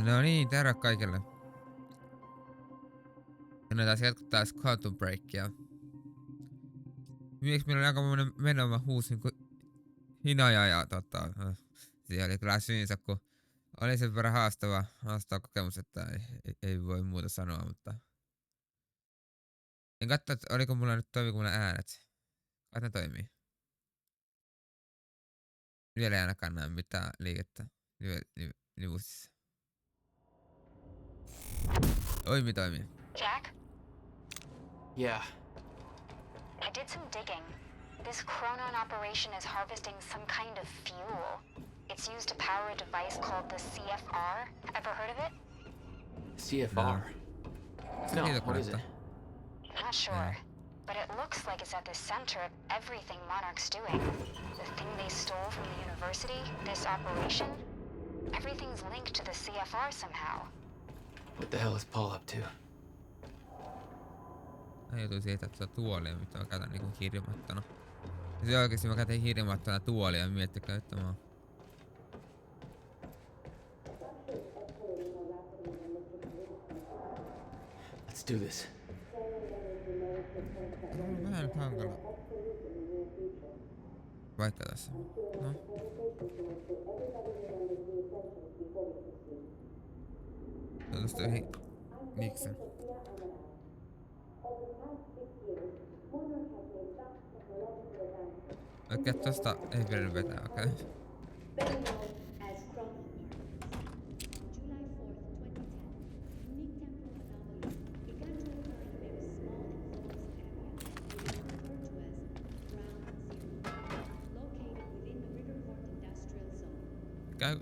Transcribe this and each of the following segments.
No niin, terve kaikille. Ja ne taas jatkuttaa Quantum Breakia. Viimeksi meillä oli aika monen meno, mä huusin kuin hinaja ja siihen oli kyllä syynsä, kun oli sen verran haastava kokemus, että ei voi muuta sanoa, mutta en katso, että oliko mulla nyt toimiko mulla äänet. Kai ne toimii. Vielä ei ainakaan näe mitään liikettä nivustissa. Toimii. Jack? Yeah. I did some digging. This Chronon operation is harvesting some kind of fuel. It's used to power a device called the CFR. Ever heard of it? CFR? No, what is it? Not sure. But it looks like it's at the center of everything Monarch's doing. The thing they stole from the university, this operation, everything's linked to the CFR somehow. What the hell is Paul up to? Mä joutuin siitä tuolia, mitä mä käytän niinku hirmattuna. Ja se oikeesti mä käytän hirmattuna tuolia, miettikää, että mä oon. Let's do this. On vähän nyt hankala. Vaikka tässä. No. Tuosta yhden miksen. Okei, tosta ei vielä vetää, okei.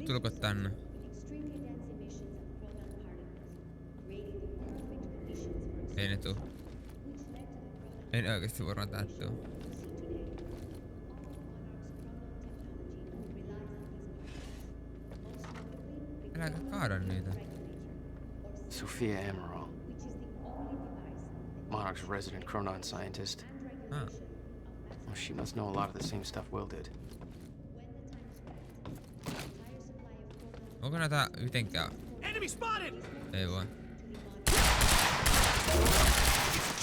Tulko tänne? Ei ne tuu. En oikeesti varmaan tää tuu. Äläkä kaada niitä. Sophia Amaral. Monarch's resident Chronon scientist. Ah. Well, she must know a lot of the same stuff Will did. Onko näitä mitenkään? Enemy spotted! Ei voi.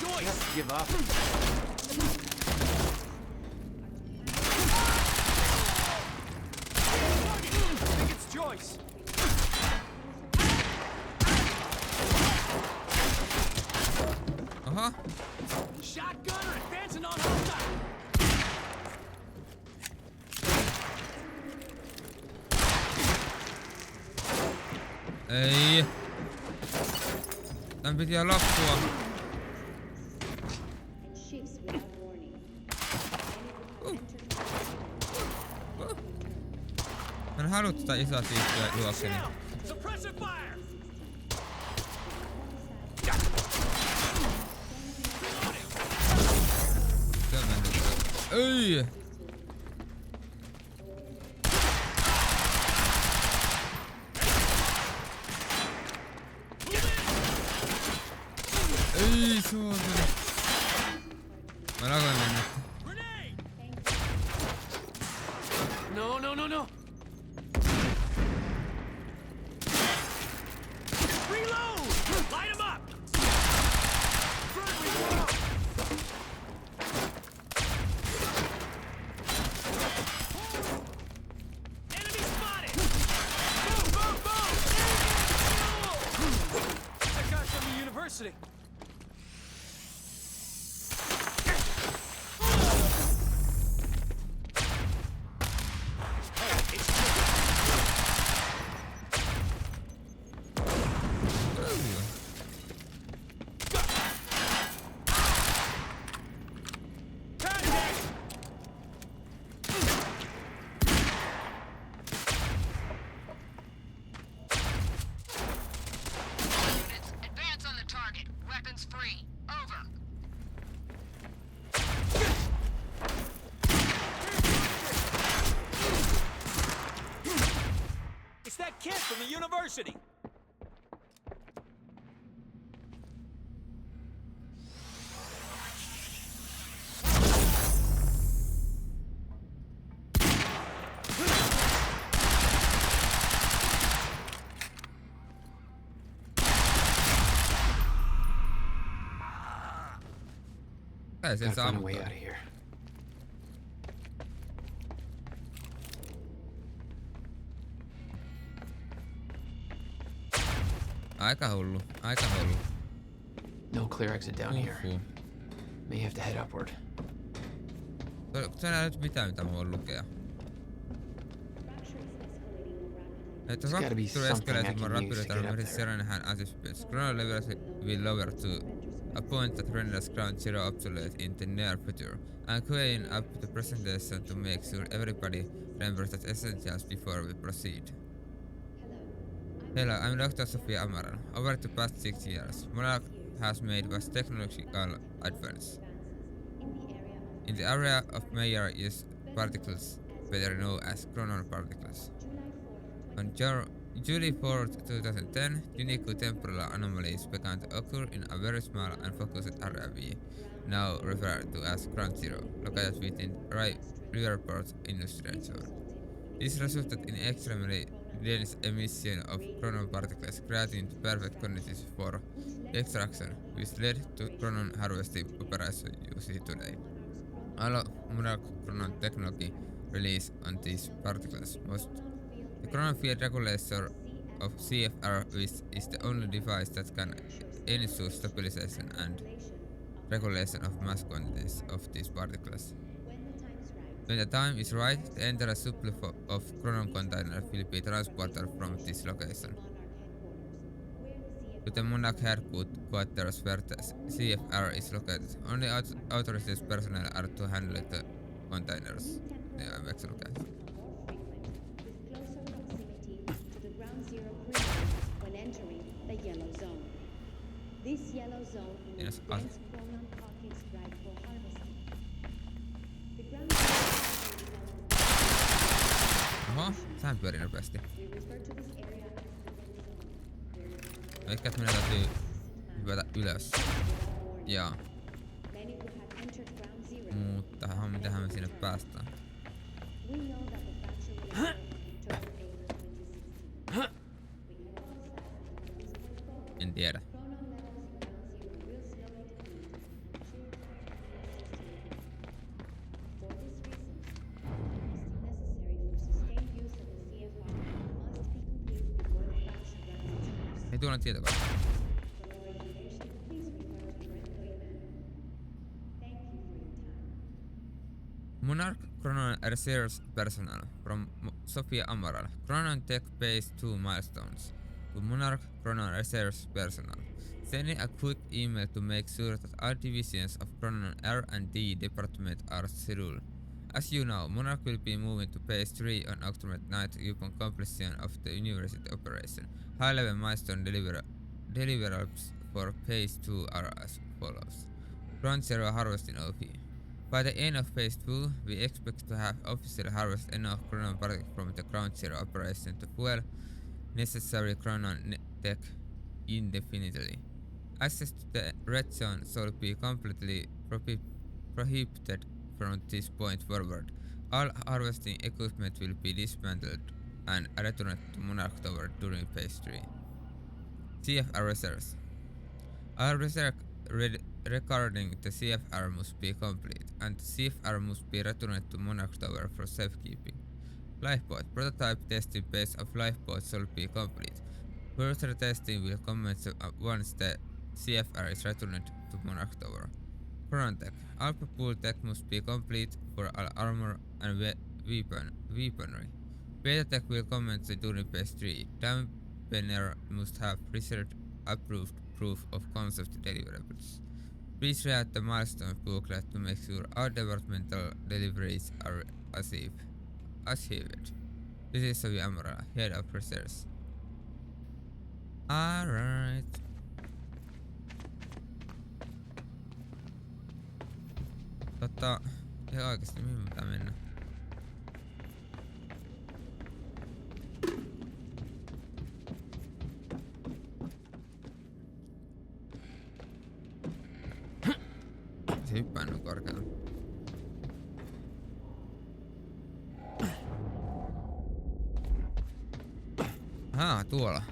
Joyce! Give up. I think it's Joyce. Aha! Shotgunner advancing on hostile. Ei. Tän piti jo loppua. Mä en halua tätä isoa siihtyä juokseni. Suppressive fire! Se on mennyt. Ei! Ei suotuna. Mä lakoin mennä. No. Reload! Light him up! Enemy spotted! Boom! That guy's from the university. Kid from the university. Kai sen Gotta saa find a way ammuttua. out of here. Aika hullu, aika hullu. No clear exit down here. Uhuh. May have to head upward. Se ei nyt mitään, mitä mä voin lukea. Että There's gotta be Rapture something I escalated more can use rapidly to than get up with there. 7.5 anticipates. Chrono levels will lower to a point that renders ground zero obsolete in the near future. I'm queuing up the presentation to make sure everybody remembers the essentials before we proceed. Hello, I'm Dr. Sophia Amaral. Over the past 6 years, Monarch has made vast technological advance in the area of major-use particles, better known as chronon particles. On July 4th, 2010, unique temporal anomalies began to occur in a very small and focused area we now refer to as Ground Zero, located within Riverport Industrial Zone. This resulted in extremely dense emission of chronon particles, creating the perfect conditions for extraction, which led to chronon harvesting operations used today. All Monarch chronon technology relies on these particles. The chronon field regulator of CFR, which is the only device that can ensure stabilization and regulation of mass quantities of these particles. When the time is right, the entire supply of chronon containers will be transported from this location to the Monarch headquarters where the CFR is located. Only authorized personnel are to handle the containers. Yeah, I'm actually okay. When entering the yellow zone. This yellow zone Yes, includes dense chronon pockets ripe for harvesting. The ground Oho, sehän pyörii nopeasti. we refer to this area as the red zone. Ehkä että meidän täytyy hypätä ylös. Joo, Many who have entered ground zero. mutta mitähän me sinne päästään? We know that the factory was built in October 8, 2016. En tiedä. Chronon levels in ground zero will slowly deplete. For this reason, harvesting necessary for sustained use of the CFR must be complete before the factory runs its course. Ei tuolla tietokoneella. For more information, please refer to your equipment. Thank you for your time. Monarch Chronon Reserves personnel from Sophia Amaral. Chronon Tech Base 2 milestones. To Monarch Chronon Reserves personnel. Sending a quick email to make sure that all divisions of Chronon R&D department are scheduled. As you know, Monarch will be moving to Base 3 on October 9th upon completion of the university operation. High-level milestone deliverables for Phase 2 are as follows. Ground Zero harvesting OP. By the end of Phase 2, we expect to have officially harvested enough chronon particles from the Ground Zero operation to fuel necessary chronon tech indefinitely. Access to the red zone shall be completely prohibited from this point forward. All harvesting equipment will be dismantled and returned to Monarch Tower during Phase 3. CFR reserves. All research regarding the CFR must be complete, and the CFR must be returned to Monarch Tower for safekeeping. Lifeboat. Prototype testing base of lifeboat shall be complete. Further testing will commence once the CFR is returned to Monarch Tower. Chronon Tech. Alpha Pool Tech must be complete for all armor and weaponry. Beta Tech will commence during Phase 3. Dampener must have research approved proof of concept deliverables. Please read the milestone booklet to make sure all developmental deliveries are achieved. This is Sophia Amaral, head of research. Alright. Ihan oikeesti mihin pitää mennä? Se hyppää noin korkealle. Tuolla.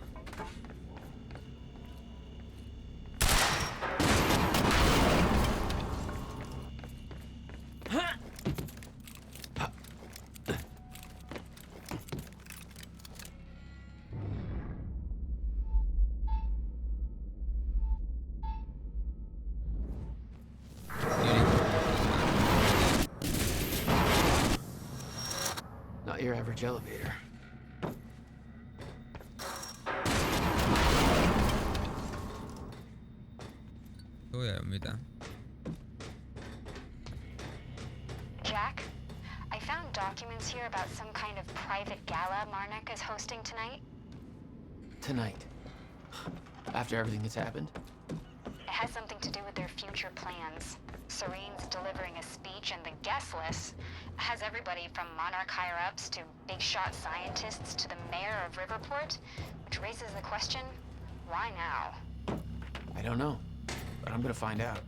average elevator. Tuo ei oo mitään. Jack, I found documents here about some kind of private gala Marnik is hosting tonight. Tonight. After everything that's happened? It has something to do with their future plans. Serene's delivering a speech, and the guest list has everybody from Monarch higher-ups to big-shot scientists to the mayor of Riverport, which raises the question, why now? I don't know, but I'm gonna find out.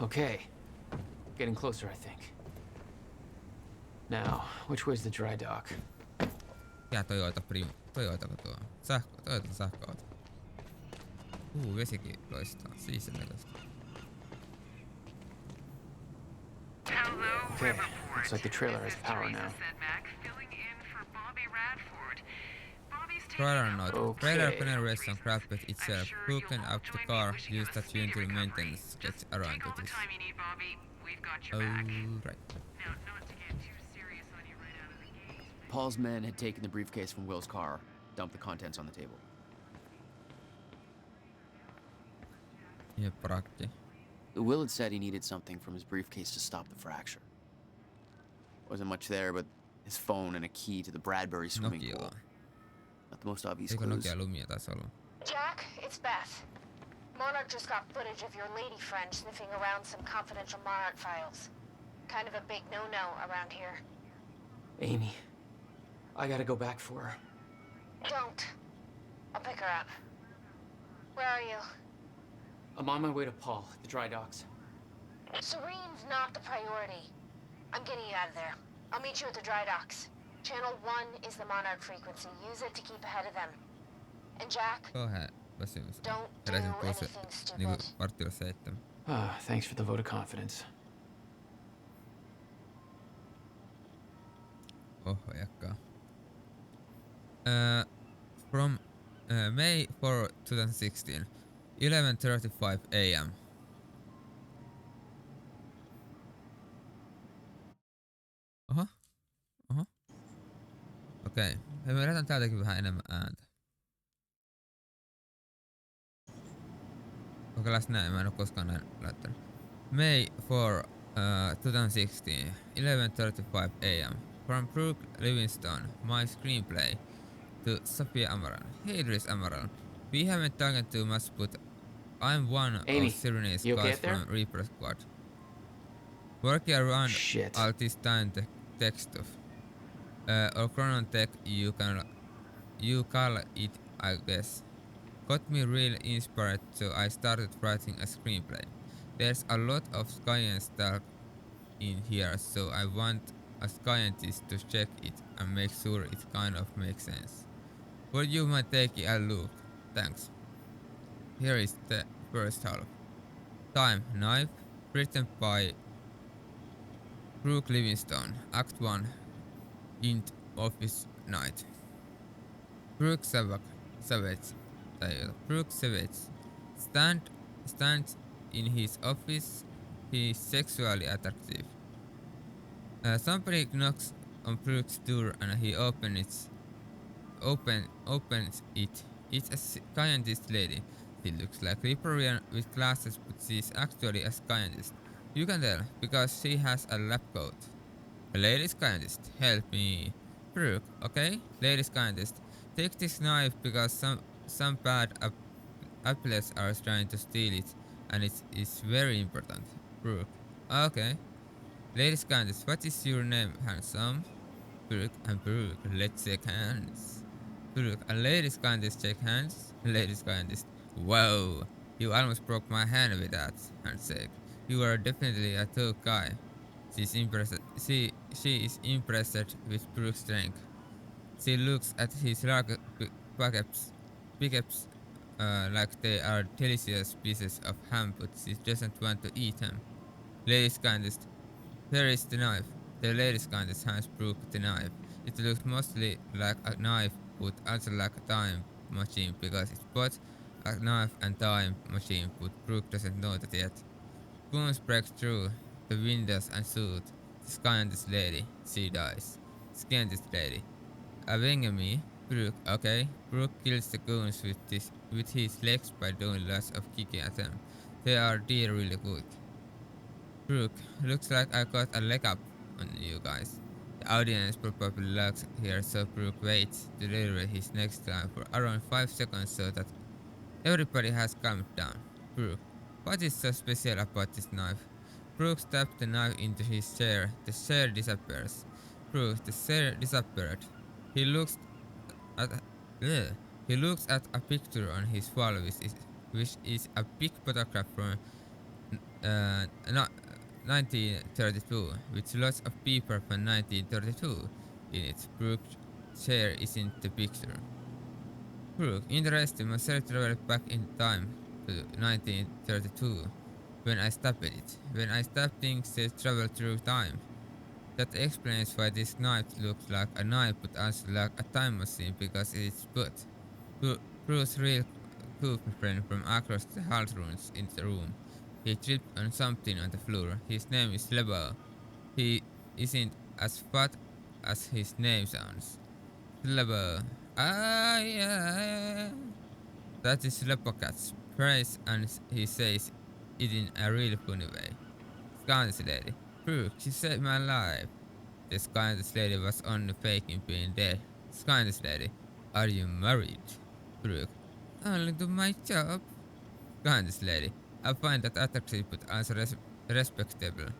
Okay. Getting closer, I think. Now, which way's the dry dock? Ja Toyotako tuo? Toyota sähköauto. Vesikin loistaa. Siisin näköistä. Okay, looks like the trailer has power now. Trailer note. Okay. Trailer generates some crap with itself. Hooking up the car, use that unit to maintenance gets around to this. Alright. Paul's men had taken the briefcase from Will's car, dumped the contents on the table. Jep, rakki. Will had said he needed something from his briefcase to stop the fracture. Wasn't much there, but his phone and a key to the Bradbury swimming Nokia. pool. Not the most obvious Eikö clues. Nokia Lumia taisi olla? Jack, it's Beth. Monarch just got footage of your lady friend sniffing around some confidential Monarch files. Kind of a big no-no around here. Amy, I gotta go back for her. Don't. I'll pick her up. Where are you? I'm on my way to Paul at the dry docks. Serene's not the priority. I'm getting you out of there. I'll meet you at the dry docks. Channel 1 is the Monarch frequency. Use it to keep ahead of them. And Jack, Väsymys. don't do Heräsin pois anything niinku stupid. varttilla 7. Thanks for the vote of confidence. Oho, jakkaa. From May 4, 2016, 11:35 a.m. Oho. Okei. Hei, me lähdetään täältäkin vähän enemmän ääntä. Kokeillaan näin, mä en oo koskaan näin laittanut. May 4, 2016, 11:35 a.m. From Brooke Livingstone, my screenplay, to Sophia Amaral. Hey Idris Amaral, we haven't talked too much, but I'm one Amy, of Sirene's you okay guys up there? from Reaper Squad. Working around Shit. all this time tech stuff. Or Chronon Tech, you call it, I guess. Got me real inspired, so I started writing a screenplay. There's a lot of science talk in here, so I want a scientist to check it and make sure it kind of makes sense. Would you mind taking a look? Thanks. Here is the first half. Time, Knife, written by Brooke Livingstone. Act 1, Int Office Night. Brooke Savage stands in his office. He is sexually attractive. Somebody knocks on Brooke's door and he opens it. It's a scientist lady. She looks like Librarian with glasses, but she's actually a scientist. You can tell because she has a lab coat. A lady scientist, help me. Brooke, okay? Lady scientist, take this knife because some bad apples are trying to steal it, and it is very important. Brooke, okay. Lady scientist, what is your name, handsome? Brooke and Brooke, let's shake hands. Brooke and lady scientist shake hands. Lady scientist, whoa, you almost broke my hand with that handshake. You are definitely a tough guy. She is impressed with Brooke's strength. She looks at his large pickups like they are delicious pieces of ham, but she doesn't want to eat them. Lady scientist, here is the knife. The lady scientist hands Brooke the knife. It looks mostly like a knife, but also like a time machine because it's both a knife and time machine, but Brooke doesn't know that yet. Goons break through the windows and shoot the scientist lady. She dies. Scientist lady. Avenging me. Brooke, okay. Brooke kills the goons with his legs by doing lots of kicking at them. They are really quick. Brooke, looks like I got a leg up on you guys. The audience probably lags here, so Brooke waits to deliver his next line for around 5 seconds so that everybody has calmed down. Brooke, what is so special about this knife? Brooke stabs the knife into his chair. The chair disappears. Brooke, the chair disappeared. He looks at he looks at a picture on his wall, which is a big photograph from 1932, with lots of people from 1932 in it. Brooke's chair isn't the picture. Brooke, interesting, myself traveled back in time to 1932 when I stabbed it. When I stab things, they travel through time. That explains why this knife looks like a knife but also like a time machine because it's put. Bruce's real friend from across the hall runs into the room. He tripped on something on the floor. His name is Lebo. He isn't as fat as his name sounds. Lebo. Ah, yeah. That is Lepocat's phrase, and he says it in a really funny way. Scientist lady. Brooke, you saved my life. The scientist lady was only faking being dead. Scientist lady, are you married? Brooke, only do my job. Scientist lady, I find that attractive but also respectable.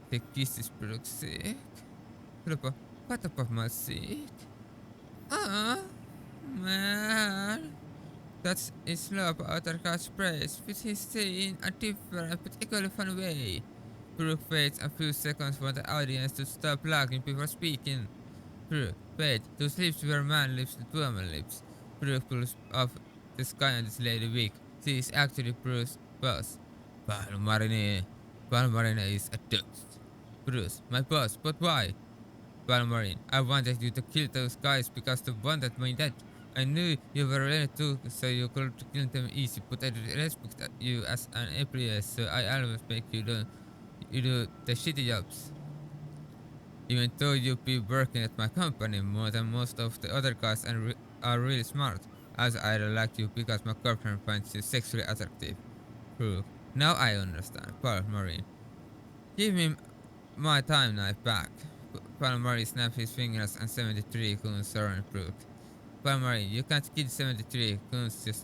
The kisses Brooke's cheek. Lupa, what about my cheek? Ah, man. That is love utter God's praise, which he's saying a different but equally fun way. Brooke waits a few seconds for the audience to stop laughing before speaking. Brooke, wait, those lips were man lips and woman lips. Brooke pulls off the scientist lady wig. She is actually Bruce's boss. Palmarine is a toast. Bruce, my boss, but why? Palmarine, I wanted you to kill those guys because they wanted me dead. I knew you were ready to, so you could kill them easy, but I respect you as an employee, so I always make you do the shitty jobs. Even though you be working at my company more than most of the other guys and are really smart. Also, I don't like you because my girlfriend finds you sexually attractive. Brooke, now I understand. Palmarine, give me my time knife back. Palmarine snaps his fingers and 73 goons surround Brooke. Palmarine, you can't kill 73 goons,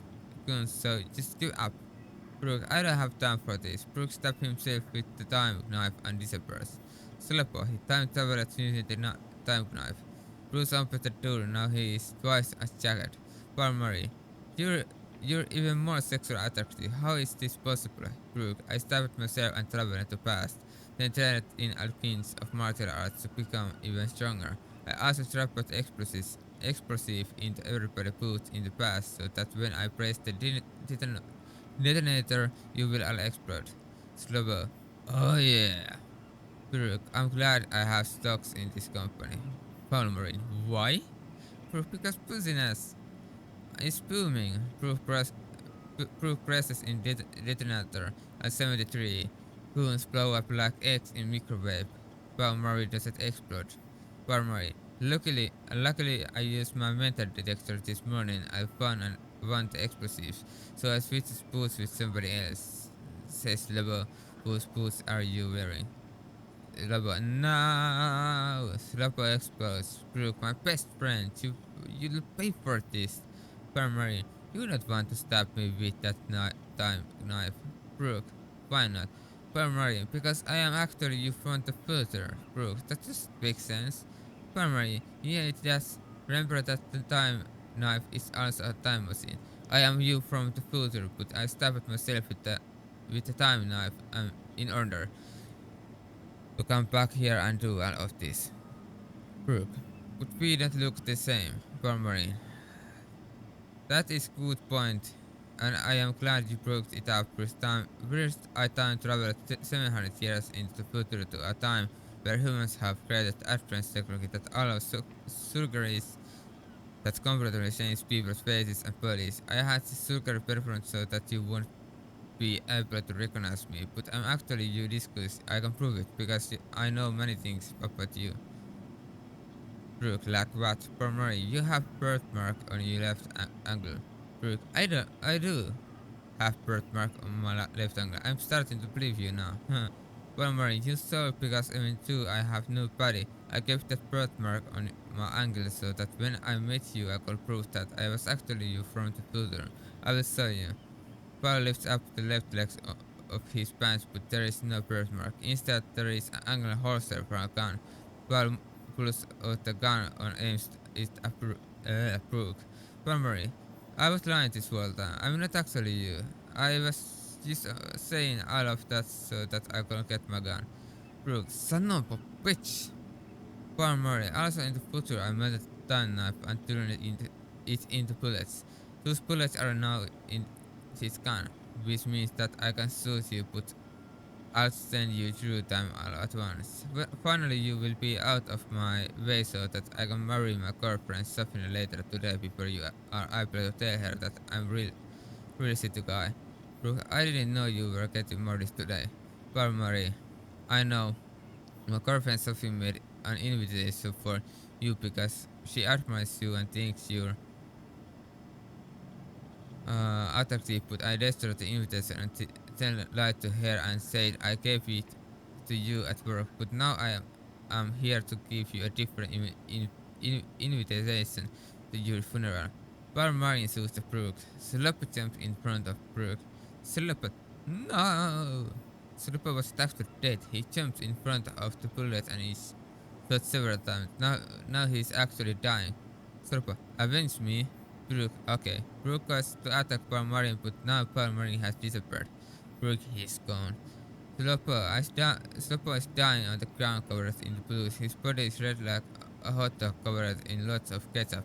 so just give up. Brooke, I don't have time for this. Brooke stabs himself with the time knife and disappears. Slepo, he time traveled using the time knife. Bruce opens the door, now he is twice as jagged. Palmarine, you're even more sexually attractive. How is this possible? Brooke, I stabbed myself and traveled into the past, then trained in alchemy of martial arts to become even stronger. I also dropped explosive into everybody booth in the past so that when I press the detonator, you will all explode. Slobo, oh yeah. Brooke, I'm glad I have stocks in this company. Palmarine, why? Brooke, because pussiness is booming. Brooke presses in detonator at 73. Goons blow up like eggs in microwave. Palmarine doesn't explode. Palmarine, luckily I used my metal detector this morning. I found and want the explosives, so I switched boots with somebody else. Says Lebo, whose boots are you wearing? Lebo, no. Lebo explodes. Brooke, my best friend, you'll pay for this. Palmarine, you don't want to stab me with that time knife. Brooke, why not? Palmarine, because I am actually you from the future. Brooke, that just makes sense. Palmarine, yeah, it does. Remember that the time knife is also a time machine. I am you from the future, but I stabbed myself with the time knife in order to come back here and do all of this. Brooke, but we don't look the same. Palmarine, that is good point, and I am glad you brought it up. First, I time traveled 700 years into the future to a time where humans have created advanced technology that allows surgeries that completely change people's faces and bodies. I had this surgery performed so that you won't be able to recognize me, but I'm actually you disguise. I can prove it because I know many things about you. Brooke, like what? Primary, you have birthmark on your left angle. Brooke, I do have birthmark on my left angle. I'm starting to believe you now. Primary, you saw it because even though I have no body, I kept that birthmark on my angle so that when I met you I could prove that I was actually you from the future. I will show you. Paul lifts up the left leg of his pants, but there is no birthmark. Instead, there is an angle holster for a gun. Paul pulls out the gun and aims it at Brooke. Primary, I was lying this whole time. I'm not actually you. I was just saying all of that so that I could get my gun. Brooke, son of a bitch! Primary, also in the future, I melted a gun knife and turned it into bullets. Those bullets are now in his gun, which means that I can shoot you, but I'll send you through time all at once. Finally, you will be out of my way so that I can marry my girlfriend Sophie later today before you are able to tell her that I'm really shitty guy. Brooke, I didn't know you were getting married today. But Marie, I know. My girlfriend Sophie made an invitation for you because she admires you and thinks you're attractive, but I destroyed the invitation and then lied to her and said I gave it to you at work, but now I am here to give you a different invitation to your funeral. Bar Marine sues the Brooke. Sloppy jumped in front of Brooke. Sloppy, no! Sloppy was actually dead. He jumped in front of the bullet and is shot several times. Now he's actually dying. Sloppy, avenge me. Brooke, okay. Brooke was to attack Paul Marine, but now Paul Marine has disappeared. Brooke is gone. Slopo is dying on the ground covered in blues. His body is red like a hot dog covered in lots of ketchup.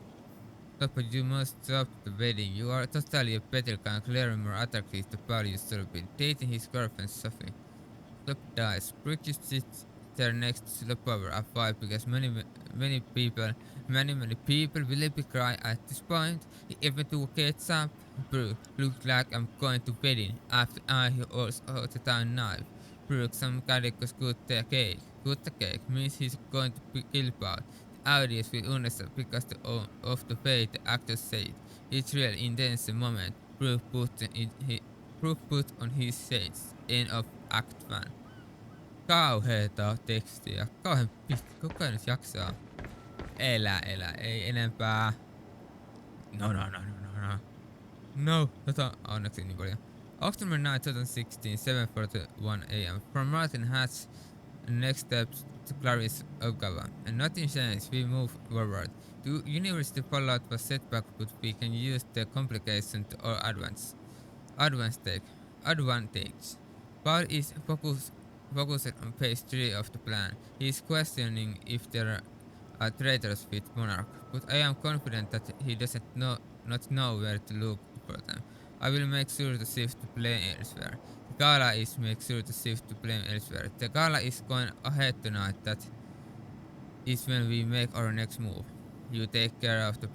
Slopo, you must stop the wedding. You are totally a better guy, clearly more attractive to Paul used to be. Dating his girlfriend Sophie. Slopo dies. Brooke just sits there next to Slopo over a fight because many people will be crying at this point. Even to gets up, Brooke, looks like I'm going to wedding after I also the town knife. Brooke, some cadicos cut the cake. Cut the cake means he's going to be killed Paul. The audience will understand because of the way the actors say it. It's real intense moment. Brooke put on his shades. End of act 1. Kauheeta tekstiä. Kauhean pitkä. Kuka nyt jaksaa? Elä. Ei enempää. No. No. Tota onneksi niin paljon. October 9, 2016, 7:41 a.m. From Martin Hatch, next steps to Clarice Ogawa. And nothing changed, we move forward. The university fallout was setback, but we can use the complication to our advantage. Paul is focused on phase 3 of the plan. He is questioning if there are traitors with Monarch, but I am confident that he does not know where to look for them. I will make sure to shift the blame elsewhere. The gala is make sure to shift the blame elsewhere. The gala is going ahead tonight. That is when we make our next move. You take care of the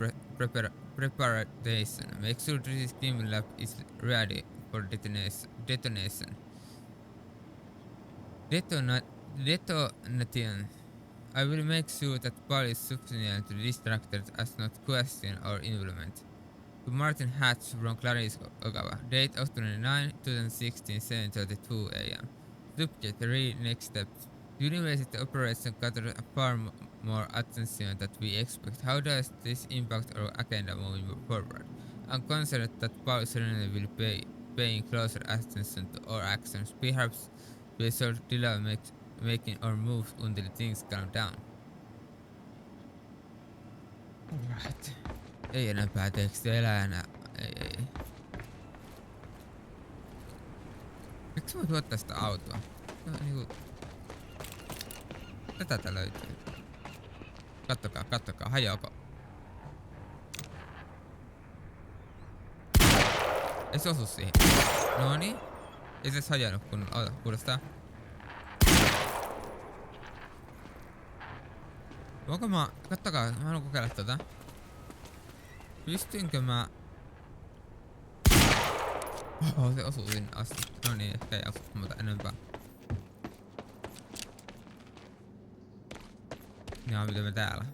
preparation. Make sure the steam lab is ready for detonation. Detonation. I will make sure that Paul is sufficiently distracted as not question our involvement. To Martin Hatch from Clarice Ogawa. Date October 9, 2016, 7:32 a.m. Subject 3 next steps. University operation gathered far more attention than we expect. How does this impact our agenda moving forward? I'm concerned that Paul certainly will be paying closer attention to our actions. Perhaps we should delay making our moves until things calm down. Alright. Ei enempää tekstiä eläjänä. Ei. Miksi mä tuottaa sitä autoa? No, niinku... Tätä löytyy. Kattokaa, hajoako? Ei se osu siihen. Noniin. Ei se edes hajonnut kun... Ota, kuulostaa. Voinko mä... Kattokaa, mä haluan kokeilla tota. Pystynkö mä... Oho, se osuu sinne asti. No niin, ehkä ei osu muuta enempää. Jaa, mitä me täällä?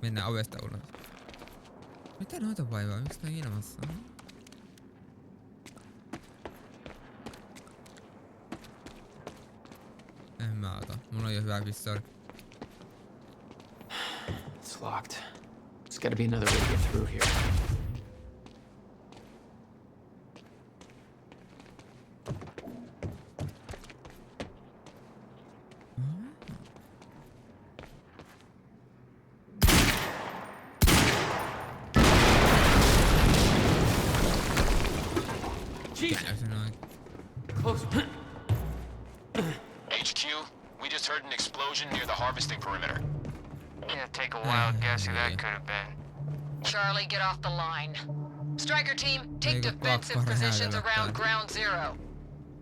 Mennään ovesta ulos. Mitä noita vaivaa? Miksi tää ilmassa? En mä ota. Mulla on jo hyvä pistooli. It's locked. There's gotta be another way to get through here. Käy se noin. Close. HQ, we just heard an explosion near the harvesting perimeter. Yeah, take a wild guess who that could have been. Charlie, get off the line. Striker team, take Eikö defensive pakko positions hädätä around tää? ground zero.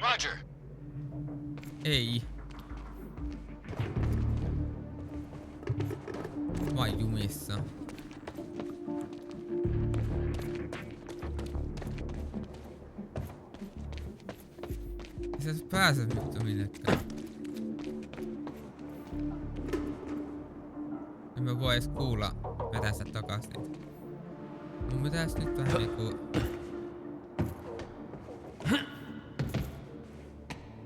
Roger. Ei. Vai jumissa. Ei sä pääse vittu minnekään. En mä voi edes kuulla vetää sitä takas niitä. Mun pitäis nyt vähän niinku...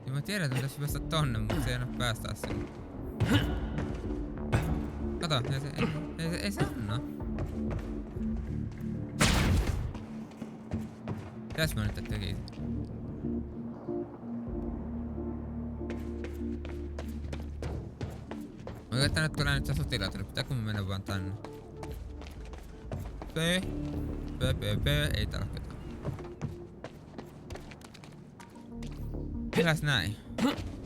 Ja mä tiedän, että pitäis päästä tonne, mut se ei enää päästä sinne. Kato, ei se anna. Mitäs mä nyt tekisin? Oikein tänne tulee nyt se sotilaat, niin pitääkö mun mennä vaan tänne? Ei täällä ketään. Mitäs näin?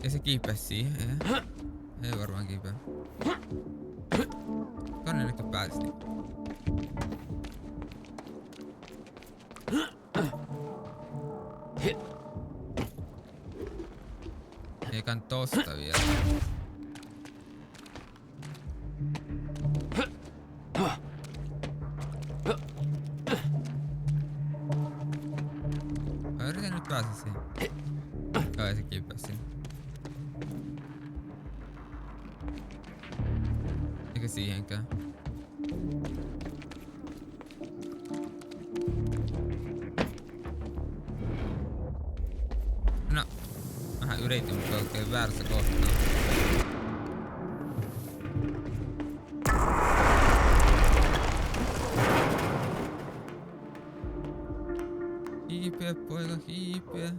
Ja se kiipes siihen, ei varmaan kiipeä. Tonne nyt päästiin. Eikä tosta vielä. Mä yritän nyt päästä siihen. Joo, ei se kiipää sinne. Eikä siihenkään. No, vähän yritin, mutta oikein väärässä kohtaa. Hiipeä, poika, hiipeä.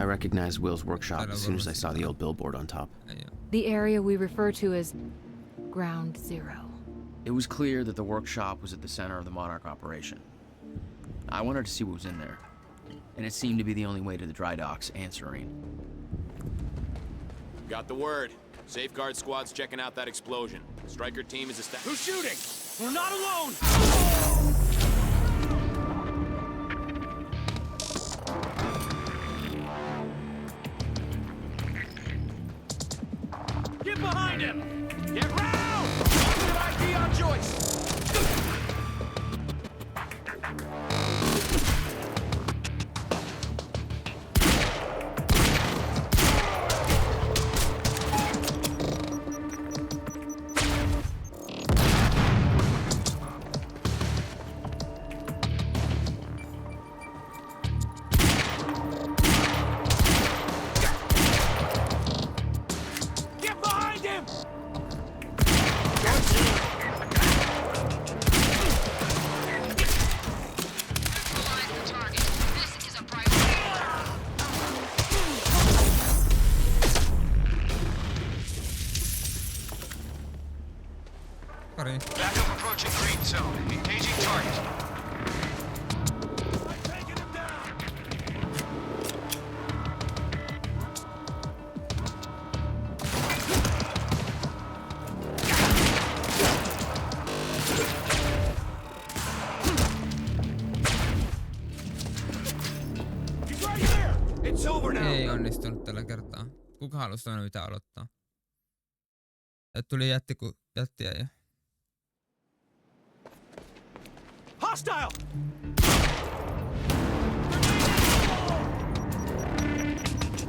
I recognized Will's workshop as soon as I saw the old billboard on top. The area we refer to as Ground Zero. It was clear that the workshop was at the center of the Monarch operation. I wanted to see what was in there, and it seemed to be the only way to the dry docks and Serene. Got the word. Safeguard squad's checking out that explosion. Striker team is established. Who's shooting? We're not alone! Get behind him! Get round! Good ID on Joyce! Get behind him! Neutralize the target. This is a priority. Pari. Backup approaching green zone. Engaging target. Taking him down! He's right there! It's over now! Ei onnistunut tällä kertaa. Kuka halusi toinen mitä aloittaa? Tuli jättiä jo. Hostile!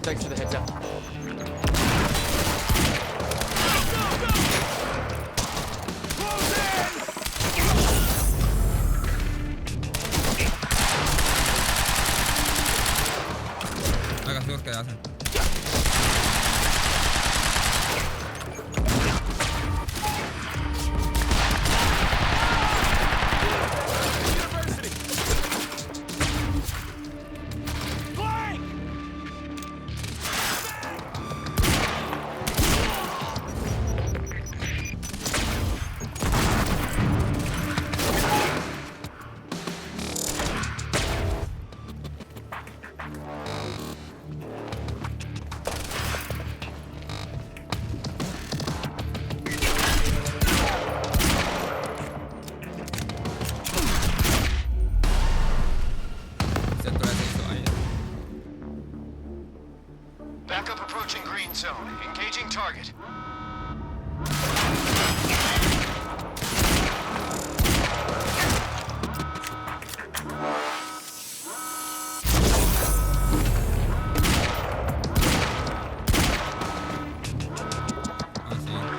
Thanks for the heads up. Close in! Aika surkea ase. University! Flank! Se tulee seisoo aiemmin. Backup approaching green zone. Engaging target. On siinä.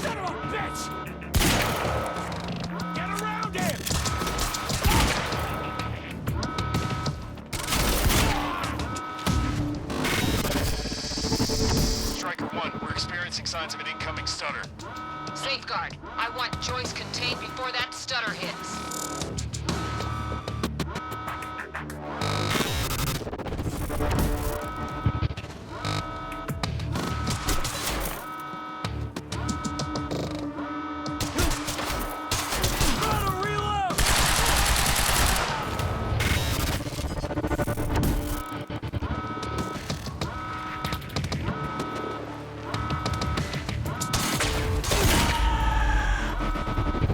Son of a bitch! Get around him! Striker 1, we're experiencing signs of an incoming stutter. Safeguard. I want Joyce contained before that stutter hits. Gotta reload!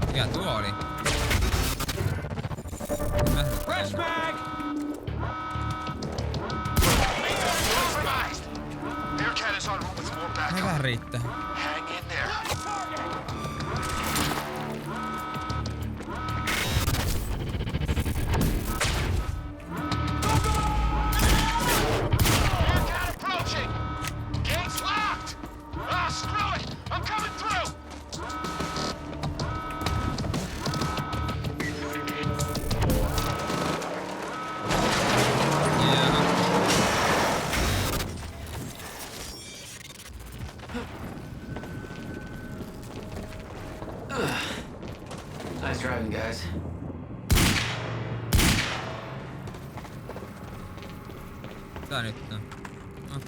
Mikä tuo oli? Fresh mag! Compromised. Bearcat is en route with more backup. Hyvä riittää. Hang in there. Bearcat approaching! Gates locked! Ah, screw it! I'm coming through! Jaha. Nice driving, guys. Tää nyt on. No.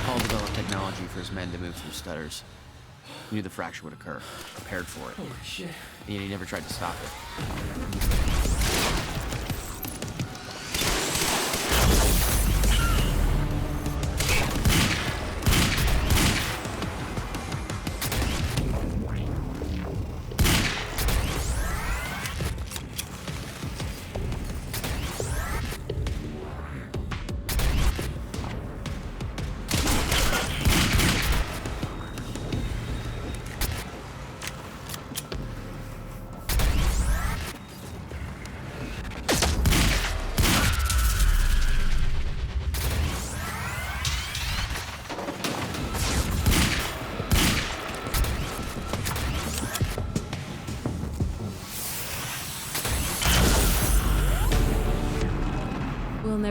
Paul developed technology for his men to move through stutters. He knew the fracture would occur, prepared for it. Holy shit. And he never tried to stop it.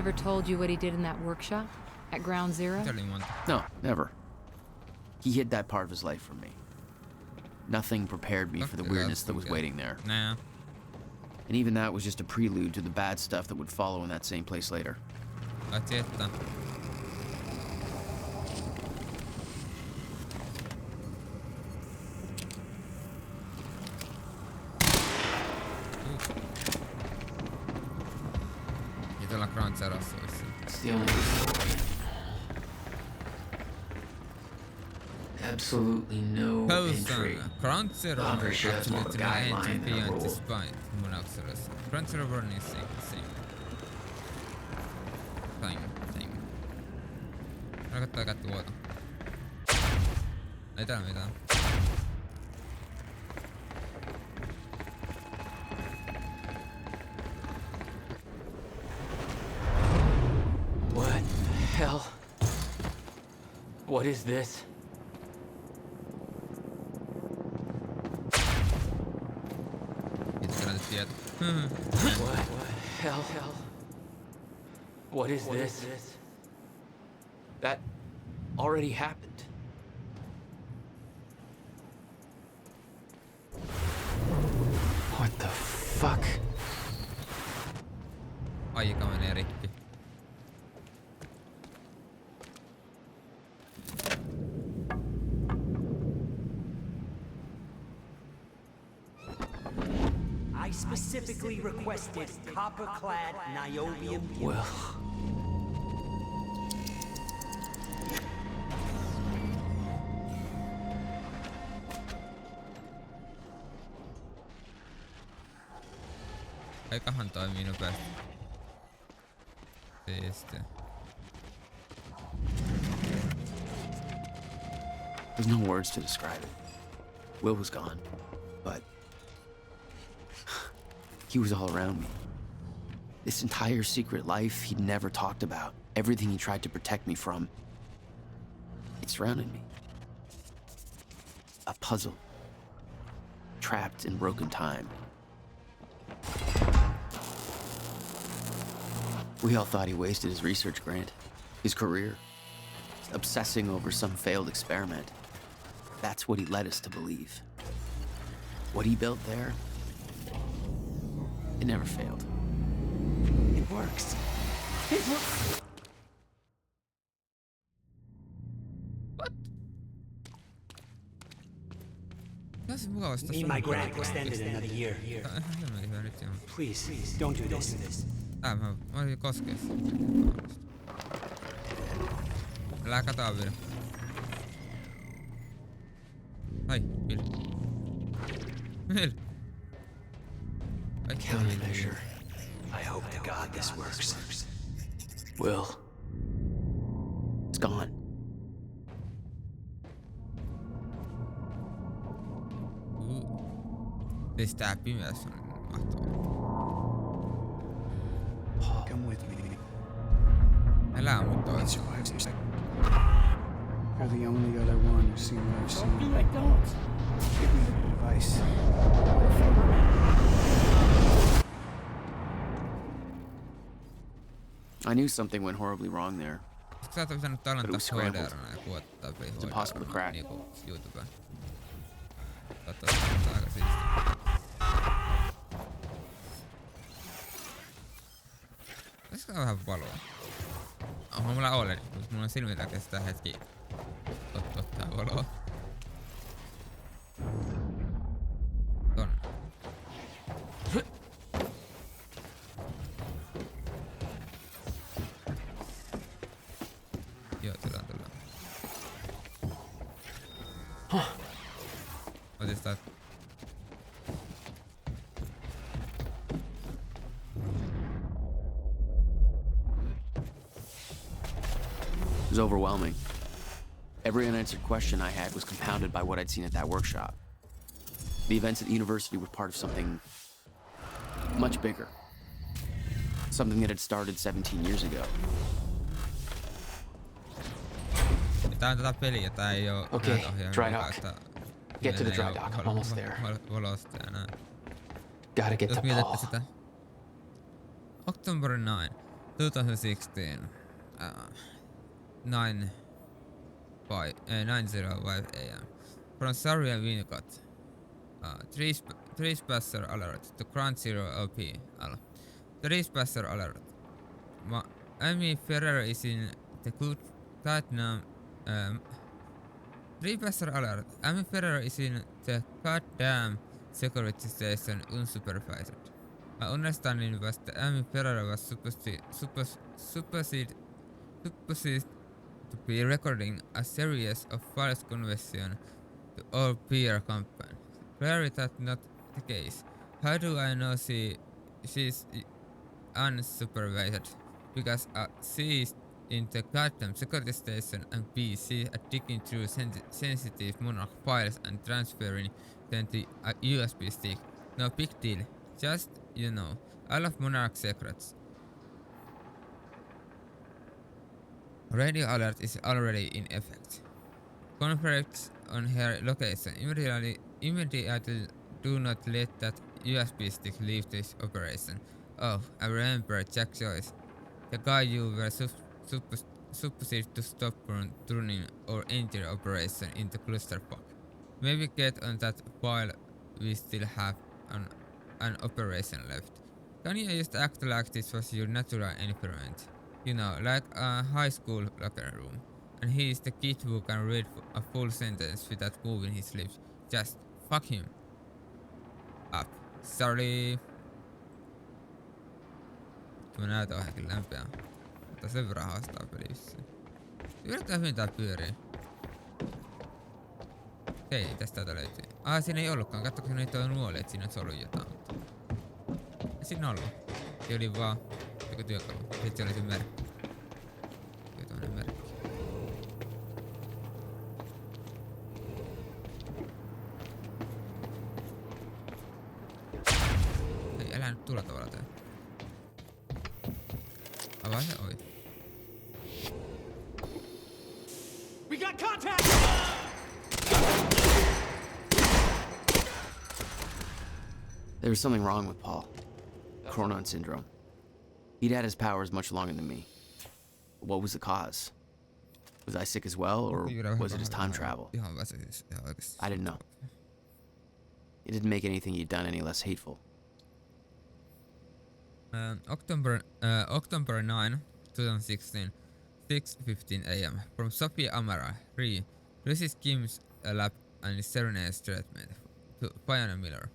ever told you what he did in that workshop? At Ground Zero? Mitä oli monta? No, never. He hid that part of his life from me. Nothing prepared me for the weirdness that was waiting there. Nah. And even that was just a prelude to the bad stuff that would follow in that same place later. Paitsi että... Ja tuolla Grand Zerossa olisi. It's the only. Absolutely no entry. Grand Zero I'm pretty sure that's more of a absolutely guideline ain't than a beyond rule. despite munauksellessa. Grand Zero burn is same. Thing. Rakattaa kättä tuota. Ei täällä mitään. What the hell? What is this? Itse näytä tietä. What hell? What is this? That already happened. What the fuck? Aika menee rikki. I specifically requested copper-clad niobium. Well, Aikahan toimii nopeasti. Siistiä. There's no words to describe it. Will was gone, but he was all around me. This entire secret life he'd never talked about, everything he tried to protect me from, it surrounded me. A puzzle, trapped in broken time. We all thought he wasted his research grant, his career, obsessing over some failed experiment. That's what he led us to believe. What he built there, it never failed. It works. It works. What? That's mukavasti. Need my grant extended another year. Please, don't do this. Mä voisin koskea sitä. Älä katoa vielä. Ai, Will. Will. Countermeasure. I hope to God this works. Will. It's gone. Siis tää pimeys on mahtavaa. Come with me. Älä mut tois. You're the only other one who's seen what I've seen. Don't be like dogs. Give me the advice. I knew something went horribly wrong there. Sä oot pitänyt tallentaa HDR:nä ja kuottaa peli It's impossible to crack. niinku YouTubeen. Toivottavasti tää on aika siistiä. Pitäisikö vähän valoa? Onhan mulla OLED, mutta mulla on silmillä kestää hetki ottaa valoa. Tonne. Joo, otetaan tällä. Otetaan. It was overwhelming. Every unanswered question I had was compounded by what I'd seen at that workshop. The events at the university were part of something much bigger. Something that had started 17 years ago. Tää on tätä peliä, tää ei oo Okay, näytöohjaaja, dry joka, dock. että Get to the menee dry dock. I'm almost there. Valosta ja näin. Gotta get Jos to mietitte Paul. sitä. October 9. 2016, 9:05 a.m. From Saria Winnicott. Trespasser alert to Ground Zero OP. Trespasser alert. Amy Ferrer is in the good Vietnam. Trespasser alert. Amy Ferrer is in the goddamn security station unsupervised. My understanding was that Amy Ferrer was supposed to be recording a series of false confessions to our PR campaign. Clearly that's not the case. How do I know she's unsupervised? Because she is in the goddamn security station and B, she is digging through sensitive Monarch files and transferring them to a USB stick. No big deal. Just, I love Monarch secrets. Radio alert is already in effect. Confirms on her location. Immediately do not let that USB stick leave this operation. Oh, I remember Jack Joyce, the guy you were supposed to stop from turning our entire operation into clusterfuck. Maybe get on that while we still have an operation left. Can you just act like this was your natural environment? Like a high school locker room. And he is the kid who can read a full sentence without moving his lips. Just fuck him up. Sorry. Tuo näytä on kyllä lämpeä. Mutta sen verran haastaa pelissä. Yritetään hyvin tää pyörii. Okei, tästä täältä löytyy. Siinä ei ollutkaan. Katso, kun niitä on nuoli, et siinä olisi ollut jotain. Ei siinä ollut. Se oli vaan joku työkalu. Sitten se oli se merkki. Joku tommonen merkki. Ei, älä nyt tulla tavalla tää. Avaa se ovi. We got contact! There was something wrong with Paul. Cronon syndrome. He'd had his powers much longer than me. What was the cause? Was I sick as well, or was it his time travel? I didn't know. It didn't make anything he'd done any less hateful. October 9, 2016, 6:15 a.m. From Sophia Amara, Reese's Kim's lab and Serena's treatment to Fiona Miller.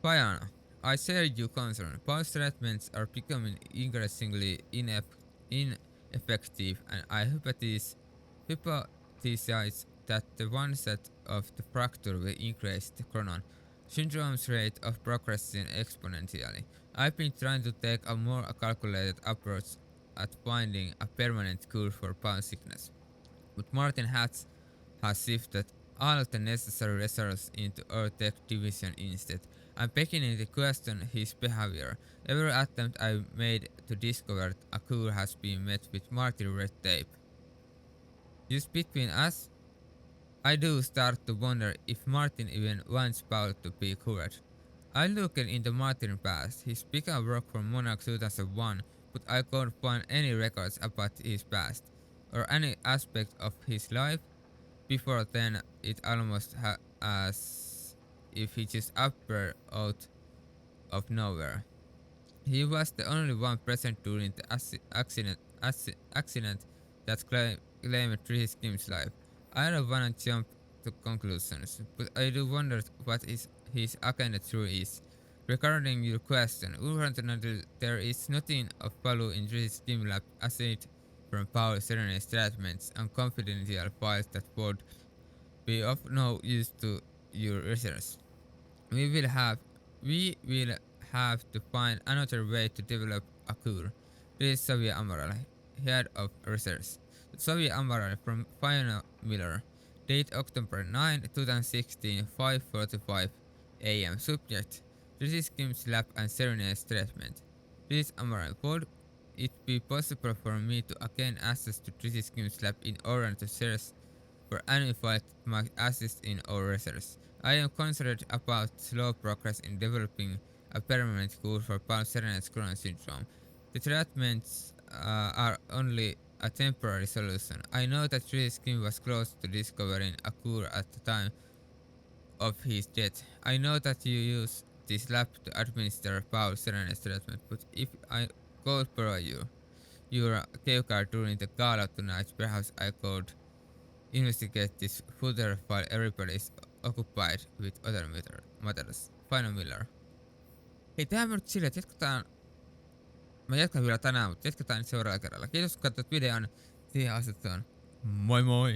Fiona, I share your concern. Paul's treatments are becoming increasingly ineffective, and I hypothesize that the onset of the fracture will increase the Cronon syndrome's rate of progression exponentially. I've been trying to take a more calculated approach at finding a permanent cure for Paul sickness, but Martin has shifted all of the necessary resources into our tech division instead. I'm beginning to question his behavior. Every attempt I made to discover a cure has been met with Martin red tape. Just between us, I do start to wonder if Martin even wants Paul to be cured. I looked into Martin's past. His began work from Monarch 2001, but I couldn't find any records about his past, or any aspect of his life. Before then, it almost as if he just appeared out of nowhere. He was the only one present during the accident that claimed Reese Kim's life. I don't wanna jump to conclusions, but I do wonder what his agenda through is. Regarding your question, unfortunately there is nothing of value in Reese Kim's lab aside from Paul Serena's treatments and confidential files that would be of no use to your research. We will have to find another way to develop a cure. This is Xavier Amaral, head of research. Xavier Amaral from Fiona Miller. Date October 9, 2016, 5:45 a.m. Subject: Reese Kim's lab and Serena's treatment. This is Amaral. Would it be possible for me to gain access to Reese Kim's lab in order to search for any files that might assist in our research? I am concerned about slow progress in developing a permanent cure for Paul Serenet's Crohn's syndrome. The treatments are only a temporary solution. I know that Trish's Kim was close to discovering a cure at the time of his death. I know that you use this lab to administer Paul Serenet's treatment, but if I could borrow your cave card during the gala tonight, perhaps I could investigate this further while everybody is occupied with other matters. Final Miller. Hei, tehdään nyt silleen, että jatketaan. Mä jatkan vielä tänään, mutta jatketaan nyt seuraavalla kerralla. Kiitos kun katsoit videon. Siihen asti on moi moi!